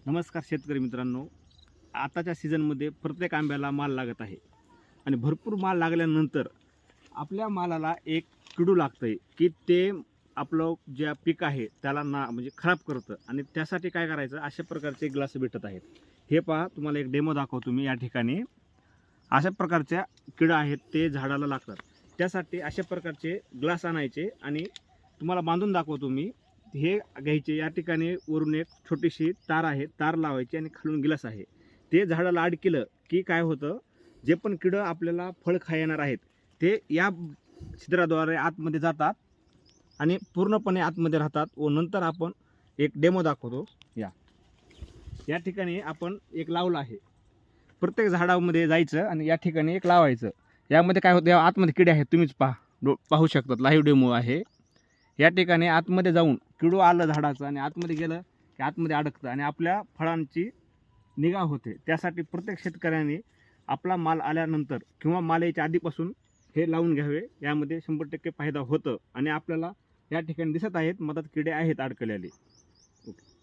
नमस्कार शेतकरी मित्रांनो, आताच्या सीझनमध्ये प्रत्येक आंब्याला माल लागत आहे आणि भरपूर माल लागल्यानंतर आपल्या मालाला एक किडू लागतं आहे की ते आपलं जे पीक आहे त्याला म्हणजे खराब करतं. आणि त्यासाठी काय करायचं, अशा प्रकारचे ग्लास भेटत आहेत. हे पहा, तुम्हाला एक डेमो दाखवतो मी या ठिकाणी. अशा प्रकारच्या किडा आहेत ते झाडाला लागतात. त्यासाठी अशा प्रकारचे ग्लास आणायचे आणि तुम्हाला बांधून दाखवतो मी. हे घ्यायचे, या ठिकाणी वरून एक छोटीशी तार आहे, तार लावायची आणि खालून गिलास आहे. ते झाडाला आड केलं की काय होतं, जे पण किडं आपल्याला फळ खायणार आहेत ते या छिद्राद्वारे आतमध्ये जातात आणि पूर्णपणे आतमध्ये राहतात. व नंतर आपण एक डेमो दाखवतो. या ठिकाणी आपण एक लावलं आहे. प्रत्येक झाडामध्ये जायचं आणि या ठिकाणी एक लावायचं. यामध्ये काय होतं, या आतमध्ये किडे आहेत, तुम्हीच पाहू शकतात. लाईव्ह डेमो आहे. या ठिकाणी आतमध्ये जाऊन किडू आलं झाडाचं आणि आतमध्ये गेलं की आतमध्ये अडकतं आणि आपल्या फळांची निगा होते. त्यासाठी प्रत्येक शेतकऱ्याने आपला माल आल्यानंतर किंवा माल यायच्या आधीपासून हे लावून घ्यावे. यामध्ये 100% फायदा होतं आणि आपल्याला या ठिकाणी दिसत आहेत मधात किडे आहेत अडकलेले. ओके.